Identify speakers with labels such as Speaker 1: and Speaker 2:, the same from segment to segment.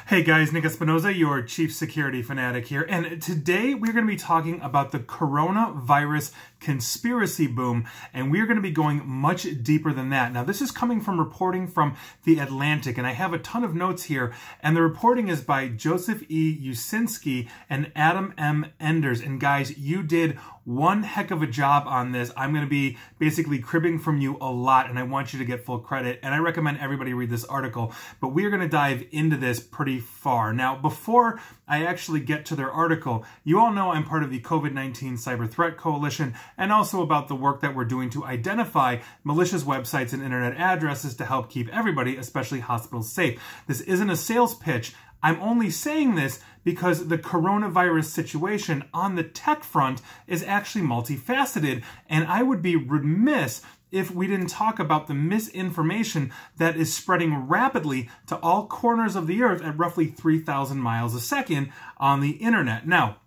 Speaker 1: Hey guys, Nick Espinoza, your chief security fanatic here, and today we're going to be talking about the coronavirus conspiracy boom, and we're going to be going much deeper than that. Now, this is coming from reporting from The Atlantic, and I have a ton of notes here, and the reporting is by Joseph E. Usinski and Adam M. Enders, and guys, you did one heck of a job on this. I'm going to be basically cribbing from you a lot, and I want you to get full credit, and I recommend everybody read this article, but we are going to dive into this pretty far. Now, before I actually get to their article, you all know I'm part of the COVID-19 Cyber Threat Coalition, and also about the work that we're doing to identify malicious websites and internet addresses to help keep everybody, especially hospitals, safe. This isn't a sales pitch. I'm only saying this because the coronavirus situation on the tech front is actually multifaceted, and I would be remiss if we didn't talk about the misinformation that is spreading rapidly to all corners of the earth at roughly 3,000 miles a second on the internet. Now,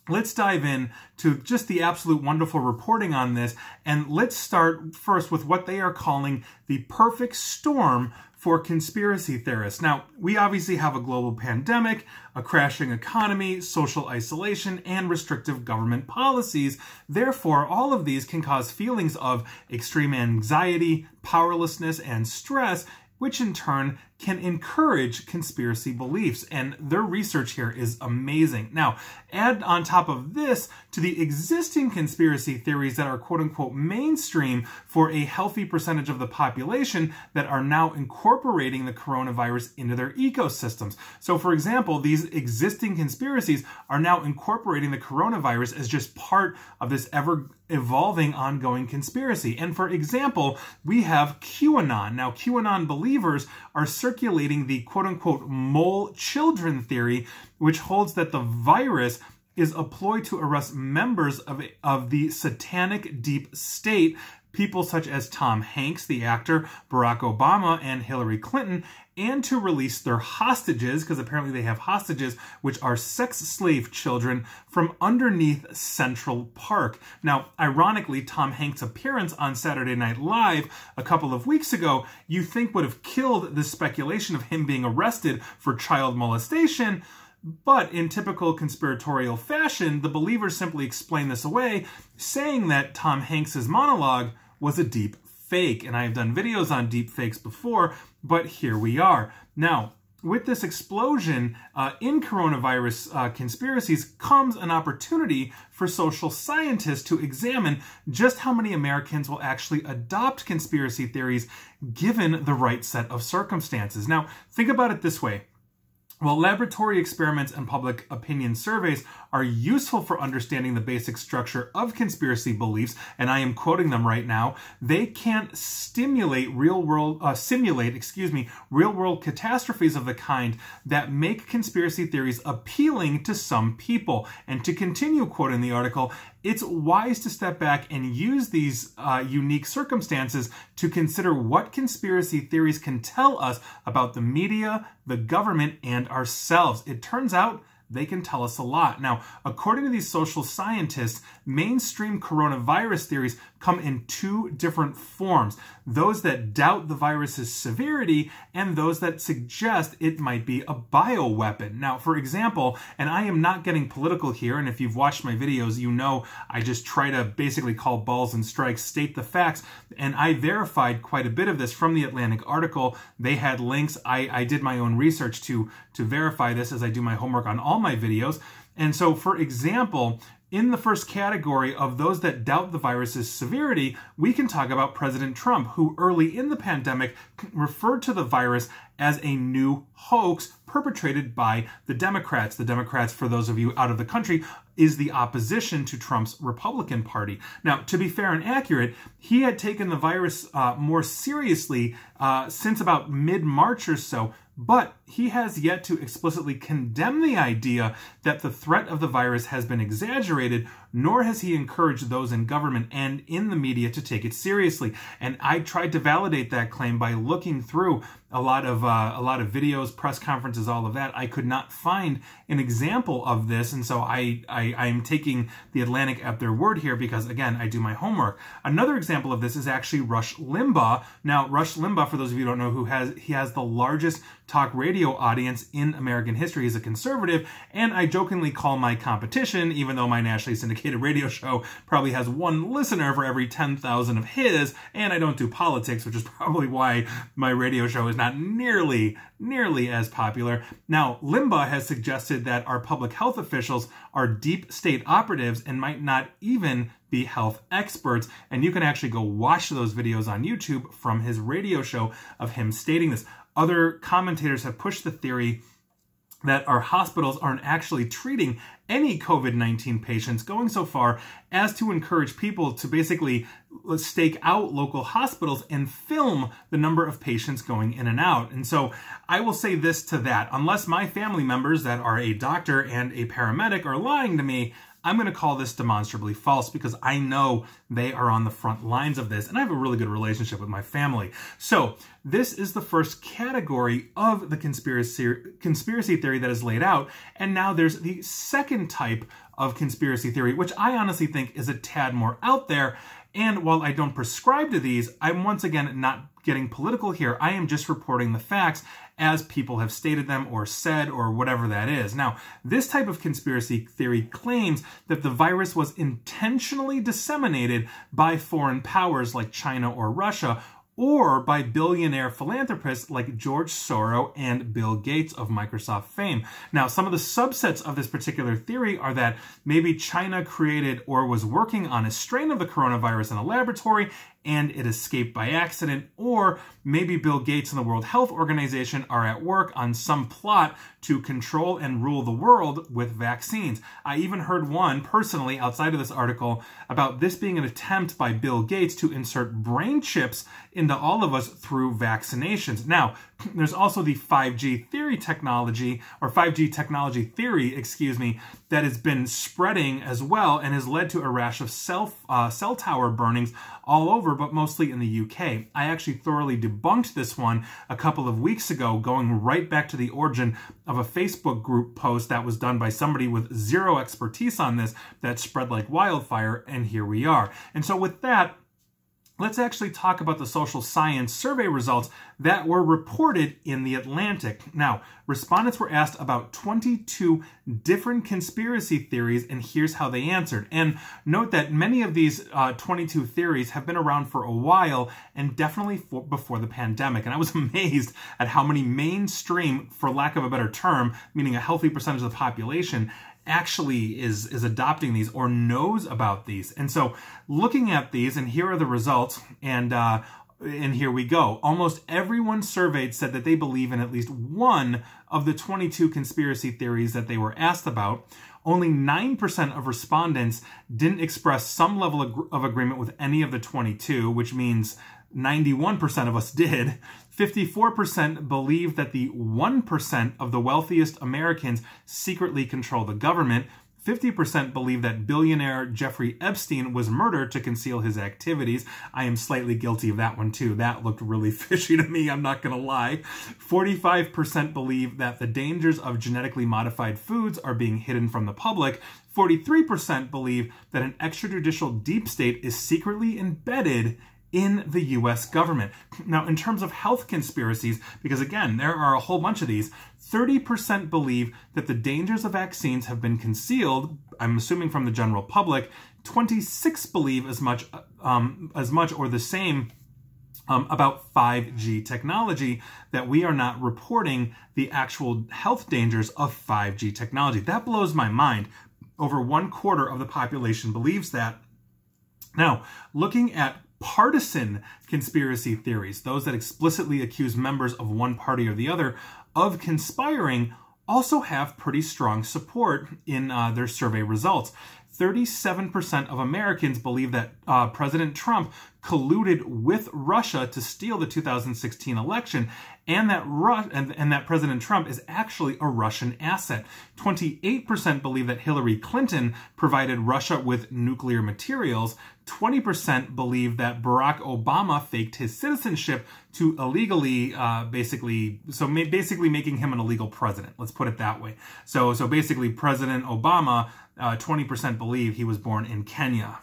Speaker 1: let's dive in to just the absolute wonderful reporting on this, and let's start first with what they are calling the perfect storm for conspiracy theorists. Now, we obviously have a global pandemic, a crashing economy, social isolation, and restrictive government policies. Therefore, all of these can cause feelings of extreme anxiety, powerlessness, and stress, which in turn can encourage conspiracy beliefs. And their research here is amazing. Now, add on top of this to the existing conspiracy theories that are quote-unquote mainstream for a healthy percentage of the population that are now incorporating the coronavirus into their ecosystems. So, for example, these existing conspiracies are now incorporating the coronavirus as just part of this ever-evolving ongoing conspiracy. And for example, we have QAnon. Now, QAnon believers are circulating the quote-unquote mole children theory, which holds that the virus is a ploy to arrest members of the satanic deep state, people such as Tom Hanks, the actor, Barack Obama, and Hillary Clinton, and to release their hostages, because apparently they have hostages, which are sex slave children, from underneath Central Park. Now, ironically, Tom Hanks' appearance on Saturday Night Live a couple of weeks ago, you think would have killed the speculation of him being arrested for child molestation. But in typical conspiratorial fashion, the believers simply explain this away, saying that Tom Hanks' monologue was a deep fake. And I have done videos on deep fakes before, but here we are. Now, with this explosion in coronavirus conspiracies comes an opportunity for social scientists to examine just how many Americans will actually adopt conspiracy theories given the right set of circumstances. Now, think about it this way. While laboratory experiments and public opinion surveys are useful for understanding the basic structure of conspiracy beliefs, and I am quoting them right now, they can't simulate real-world catastrophes of the kind that make conspiracy theories appealing to some people. And to continue quoting the article, it's wise to step back and use these unique circumstances to consider what conspiracy theories can tell us about the media, the government, and ourselves. It turns out they can tell us a lot. Now, according to these social scientists, mainstream coronavirus theories come in two different forms. Those that doubt the virus's severity and those that suggest it might be a bioweapon. Now, for example, and I am not getting political here, and if you've watched my videos, you know I just try to basically call balls and strikes, state the facts, and I verified quite a bit of this from the Atlantic article. They had links. I did my own research to verify this as I do my homework on all my videos. And so, for example, in the first category of those that doubt the virus's severity, we can talk about President Trump, who early in the pandemic referred to the virus as a new hoax perpetrated by the Democrats. The Democrats, for those of you out of the country, is the opposition to Trump's Republican Party. Now, to be fair and accurate, he had taken the virus more seriously since about mid-March or so, but he has yet to explicitly condemn the idea that the threat of the virus has been exaggerated, nor has he encouraged those in government and in the media to take it seriously. And I tried to validate that claim by looking through a lot of videos, press conferences, all of that. I could not find an example of this, and so I'm taking the Atlantic at their word here because, again, I do my homework. Another example of this is actually Rush Limbaugh. Now, Rush Limbaugh, for those of you who don't know, he has the largest talk radio audience in American history. He's a conservative, and I jokingly call my competition, even though my nationally syndicated radio show probably has one listener for every 10,000 of his, and I don't do politics, which is probably why my radio show is not nearly as popular. Now, Limbaugh has suggested that our public health officials are deep state operatives and might not even be health experts, and you can actually go watch those videos on YouTube from his radio show of him stating this. Other commentators have pushed the theory that our hospitals aren't actually treating any COVID-19 patients, going so far as to encourage people to basically stake out local hospitals and film the number of patients going in and out. And so I will say this to that: unless my family members that are a doctor and a paramedic are lying to me, I'm going to call this demonstrably false because I know they are on the front lines of this, and I have a really good relationship with my family. So this is the first category of the conspiracy theory that is laid out, and now there's the second type of conspiracy theory, which I honestly think is a tad more out there. And while I don't prescribe to these, I'm once again not getting political here. I am just reporting the facts as people have stated them or said or whatever that is. Now, this type of conspiracy theory claims that the virus was intentionally disseminated by foreign powers like China or Russia, or by billionaire philanthropists like George Soros and Bill Gates of Microsoft fame. Now, some of the subsets of this particular theory are that maybe China created or was working on a strain of the coronavirus in a laboratory and it escaped by accident, or maybe Bill Gates and the World Health Organization are at work on some plot to control and rule the world with vaccines. I even heard one personally outside of this article about this being an attempt by Bill Gates to insert brain chips into all of us through vaccinations. Now, there's also the 5G technology theory, excuse me, that has been spreading as well and has led to a rash of cell tower burnings all over, but mostly in the UK. I actually thoroughly debunked this one a couple of weeks ago, going right back to the origin of a Facebook group post that was done by somebody with zero expertise on this that spread like wildfire, and here we are. And so with that, let's actually talk about the social science survey results that were reported in The Atlantic. Now, respondents were asked about 22 different conspiracy theories, and here's how they answered. And note that many of these 22 theories have been around for a while, and definitely before the pandemic. And I was amazed at how many mainstream, for lack of a better term, meaning a healthy percentage of the population, actually is adopting these or knows about these. And so looking at these, and here are the results, and here we go. Almost everyone surveyed said that they believe in at least one of the 22 conspiracy theories that they were asked about. Only 9% of respondents didn't express some level of agreement with any of the 22, which means 91% of us did. 54% believe that the 1% of the wealthiest Americans secretly control the government. 50% believe that billionaire Jeffrey Epstein was murdered to conceal his activities. I am slightly guilty of that one too. That looked really fishy to me, I'm not gonna lie. 45% believe that the dangers of genetically modified foods are being hidden from the public. 43% believe that an extrajudicial deep state is secretly embedded in the US government. Now, in terms of health conspiracies, because again, there are a whole bunch of these, 30% believe that the dangers of vaccines have been concealed, I'm assuming from the general public. 26 believe as much or the same about 5G technology, that we are not reporting the actual health dangers of 5G technology. That blows my mind. Over 1/4 of the population believes that. Now, looking at partisan conspiracy theories, those that explicitly accuse members of one party or the other of conspiring, also have pretty strong support in their survey results. 37% of Americans believe that President Trump colluded with Russia to steal the 2016 election, and that President Trump is actually a Russian asset. 28% believe that Hillary Clinton provided Russia with nuclear materials. 20% believe that Barack Obama faked his citizenship to illegally, basically making him an illegal president. Let's put it that way. So basically President Obama, 20% believe he was born in Kenya.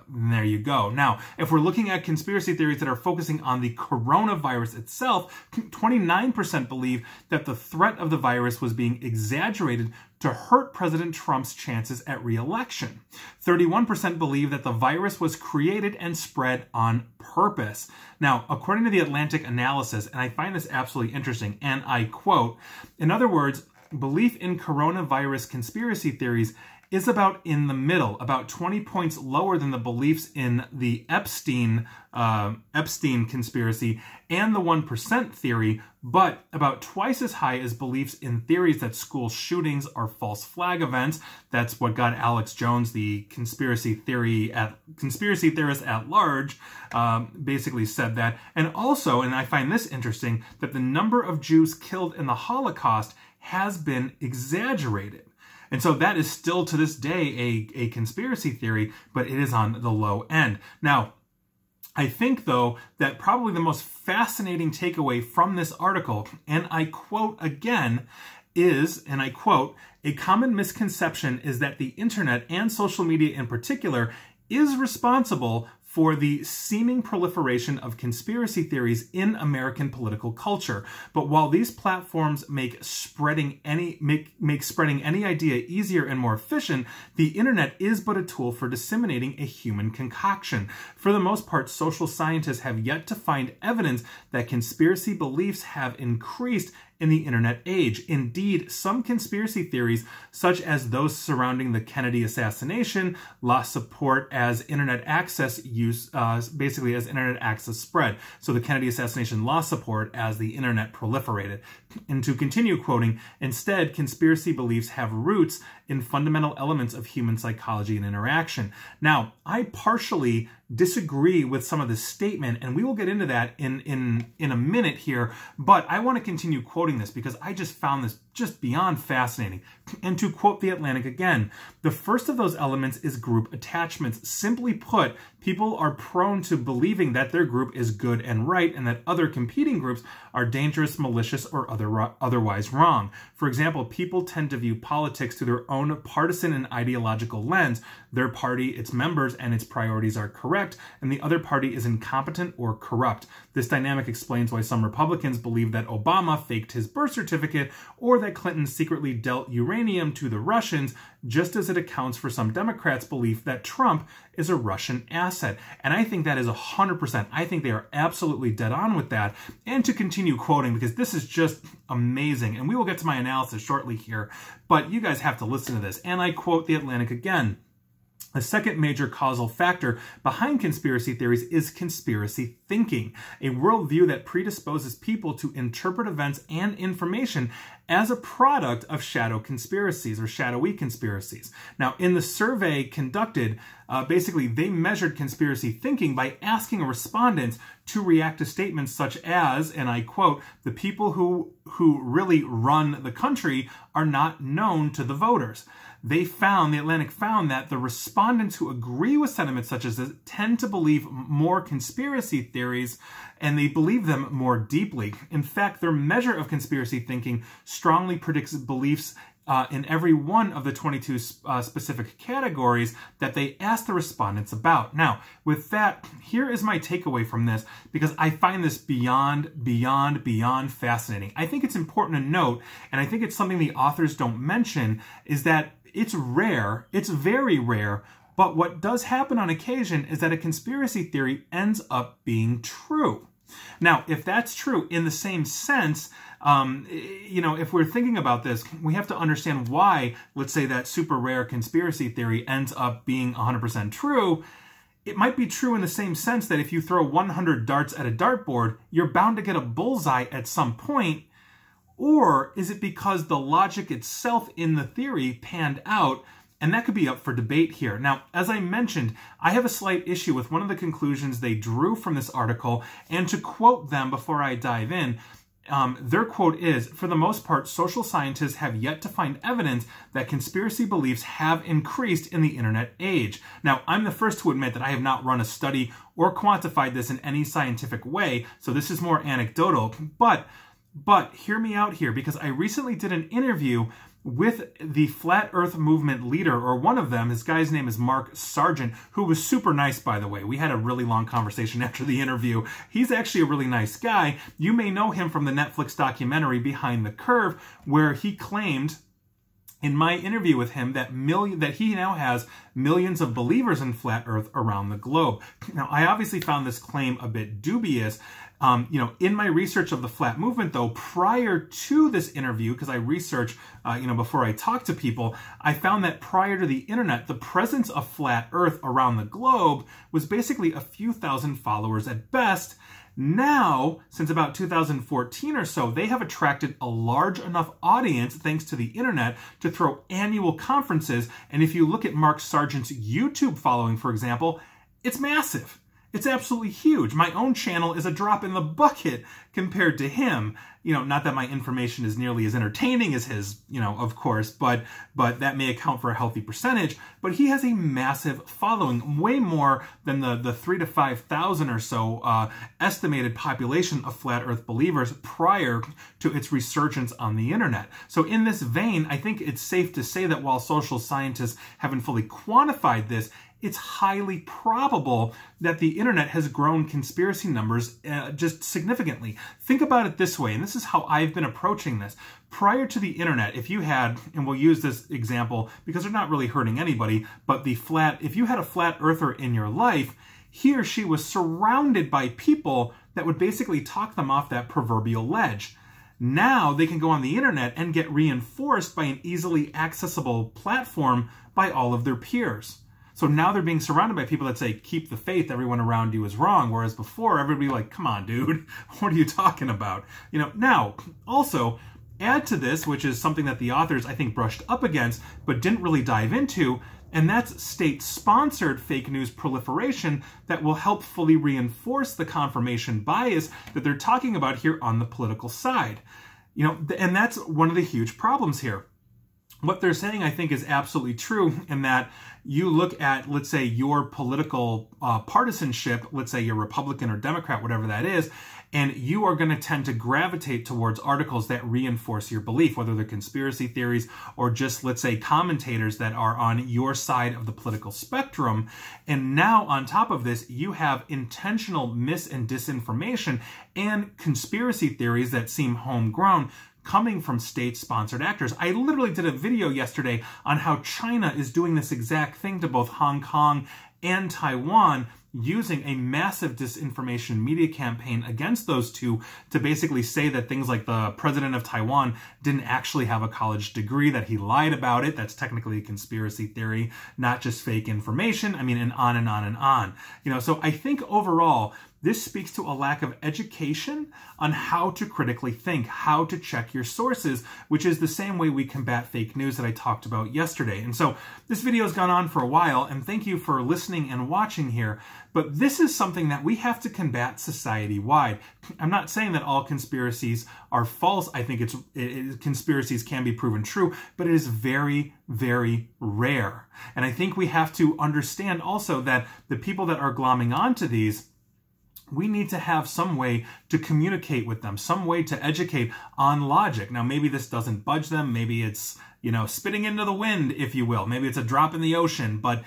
Speaker 1: There you go. Now, if we're looking at conspiracy theories that are focusing on the coronavirus itself, 29% believe that the threat of the virus was being exaggerated to hurt President Trump's chances at re-election. 31% believe that the virus was created and spread on purpose. Now, according to the Atlantic analysis, and I find this absolutely interesting, and I quote, in other words, belief in coronavirus conspiracy theories is about in the middle, about 20 points lower than the beliefs in the Epstein conspiracy and the 1% theory, but about twice as high as beliefs in theories that school shootings are false flag events. That's what got Alex Jones, the conspiracy theorist at large, basically said that. And also, and I find this interesting, that the number of Jews killed in the Holocaust has been exaggerated. And so that is still to this day a conspiracy theory, but it is on the low end. Now, I think, though, that probably the most fascinating takeaway from this article, and I quote again, is, and I quote, a common misconception is that the internet and social media in particular is responsible for the seeming proliferation of conspiracy theories in American political culture. But while these platforms make spreading any idea easier and more efficient, the internet is but a tool for disseminating a human concoction. For the most part, social scientists have yet to find evidence that conspiracy beliefs have increased in the internet age. Indeed, some conspiracy theories, such as those surrounding the Kennedy assassination, lost support as internet access basically as internet access spread. So the Kennedy assassination lost support as the internet proliferated. And to continue quoting, instead, conspiracy beliefs have roots in fundamental elements of human psychology and interaction. Now, I partially disagree with some of this statement, and we will get into that in a minute here, but I want to continue quoting this because I just found this just beyond fascinating. And to quote The Atlantic again, the first of those elements is group attachments. Simply put, people are prone to believing that their group is good and right and that other competing groups are dangerous, malicious, or otherwise wrong. For example, people tend to view politics through their own partisan and ideological lens. Their party, its members, and its priorities are correct, and the other party is incompetent or corrupt. This dynamic explains why some Republicans believe that Obama faked his birth certificate or that Clinton secretly dealt uranium to the Russians, just as it accounts for some Democrats' belief that Trump is a Russian asset. And I think that is 100%. I think they are absolutely dead on with that. And to continue quoting, because this is just amazing, and we will get to my analysis shortly here, but you guys have to listen to this. And I quote The Atlantic again. The second major causal factor behind conspiracy theories is conspiracy thinking, a worldview that predisposes people to interpret events and information as a product of shadow conspiracies or shadowy conspiracies. Now, in the survey conducted, basically they measured conspiracy thinking by asking respondents to react to statements such as, and I quote, the people who really run the country are not known to the voters. The Atlantic found that the respondents who agree with sentiments such as this tend to believe more conspiracy theories, and they believe them more deeply. In fact, their measure of conspiracy thinking strongly predicts beliefs in every one of the 22 specific categories that they asked the respondents about. Now, with that, here is my takeaway from this, because I find this beyond fascinating. I think it's important to note, and I think it's something the authors don't mention, is that it's rare, it's very rare, but what does happen on occasion is that a conspiracy theory ends up being true. Now, if that's true in the same sense, if we're thinking about this, we have to understand why, let's say, that super rare conspiracy theory ends up being 100% true. It might be true in the same sense that if you throw 100 darts at a dartboard, you're bound to get a bullseye at some point. Or is it because the logic itself in the theory panned out And that could be up for debate here. Now, as I mentioned, I have a slight issue with one of the conclusions they drew from this article, and to quote them before I dive in, their quote is, "For the most part, social scientists have yet to find evidence that conspiracy beliefs have increased in the internet age." Now, I'm the first to admit that I have not run a study or quantified this in any scientific way, so this is more anecdotal, but hear me out here, because I recently did an interview with the Flat Earth Movement leader, or one of them. This guy's name is Mark Sargent, who was super nice, by the way. We had a really long conversation after the interview. He's actually a really nice guy. You may know him from the Netflix documentary Behind the Curve, where he claimed in my interview with him that he now has millions of believers in Flat Earth around the globe. Now, I obviously found this claim a bit dubious. In my research of the Flat Movement, though, prior to this interview, because I research, before I talk to people, I found that prior to the internet, the presence of Flat Earth around the globe was basically a few thousand followers at best. Now, since about 2014 or so, they have attracted a large enough audience, thanks to the internet, to throw annual conferences. And if you look at Mark Sargent's YouTube following, for example, it's massive. It's absolutely huge. My own channel is a drop in the bucket compared to him. Not that my information is nearly as entertaining as his, of course, but that may account for a healthy percentage. But he has a massive following, way more than the 3,000 to 5,000 or so estimated population of Flat Earth believers prior to its resurgence on the internet. So in this vein, I think it's safe to say that while social scientists haven't fully quantified this, it's highly probable that the internet has grown conspiracy numbers just significantly. Think about it this way, and this is how I've been approaching this. Prior to the internet, if you had, and we'll use this example because they're not really hurting anybody, but if you had a flat earther in your life, he or she was surrounded by people that would basically talk them off that proverbial ledge. Now they can go on the internet and get reinforced by an easily accessible platform by all of their peers. So now they're being surrounded by people that say, keep the faith, everyone around you is wrong. Whereas before, everybody like, come on, dude, what are you talking about? Now, also, add to this, which is something that the authors, I think, brushed up against, but didn't really dive into, and that's state-sponsored fake news proliferation that will help fully reinforce the confirmation bias that they're talking about here on the political side. And that's one of the huge problems here. What they're saying, I think, is absolutely true in that you look at, let's say, your political partisanship, let's say you're Republican or Democrat, whatever that is, and you are going to tend to gravitate towards articles that reinforce your belief, whether they're conspiracy theories or just, let's say, commentators that are on your side of the political spectrum. And now, on top of this, you have intentional mis- and disinformation and conspiracy theories that seem homegrown, coming from state-sponsored actors. I literally did a video yesterday on how China is doing this exact thing to both Hong Kong and Taiwan, using a massive disinformation media campaign against those two to basically say that things like the president of Taiwan didn't actually have a college degree, that he lied about it. That's technically a conspiracy theory, not just fake information. I mean, and on and on and on. So I think overall, this speaks to a lack of education on how to critically think, how to check your sources, which is the same way we combat fake news that I talked about yesterday. And so this video has gone on for a while, and thank you for listening and watching here. But this is something that we have to combat society-wide. I'm not saying that all conspiracies are false. I think conspiracies can be proven true, but it is very, very rare. And I think we have to understand also that the people that are glomming onto these, we need to have some way to communicate with them, some way to educate on logic. Now, maybe this doesn't budge them. Maybe it's, spitting into the wind, if you will. Maybe it's a drop in the ocean, but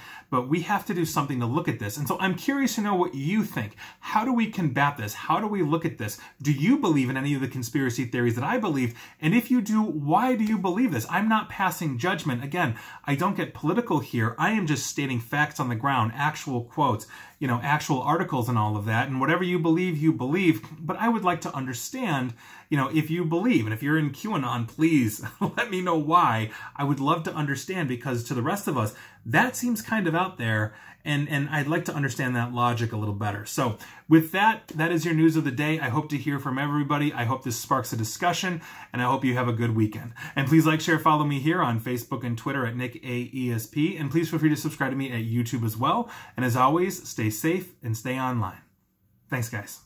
Speaker 1: we have to do something to look at this. And so I'm curious to know what you think. How do we combat this? How do we look at this? Do you believe in any of the conspiracy theories that I believe? And if you do, why do you believe this? I'm not passing judgment. Again, I don't get political here. I am just stating facts on the ground, actual quotes, actual articles and all of that. And whatever you believe, but I would like to understand, if you believe, and if you're in QAnon, please let me know why. I would love to understand, because to the rest of us, that seems kind of out there, and I'd like to understand that logic a little better. So with that, that is your news of the day. I hope to hear from everybody. I hope this sparks a discussion, and I hope you have a good weekend. And please like, share, follow me here on Facebook and Twitter at NickAESP, and please feel free to subscribe to me at YouTube as well. And as always, stay safe and stay online. Thanks, guys.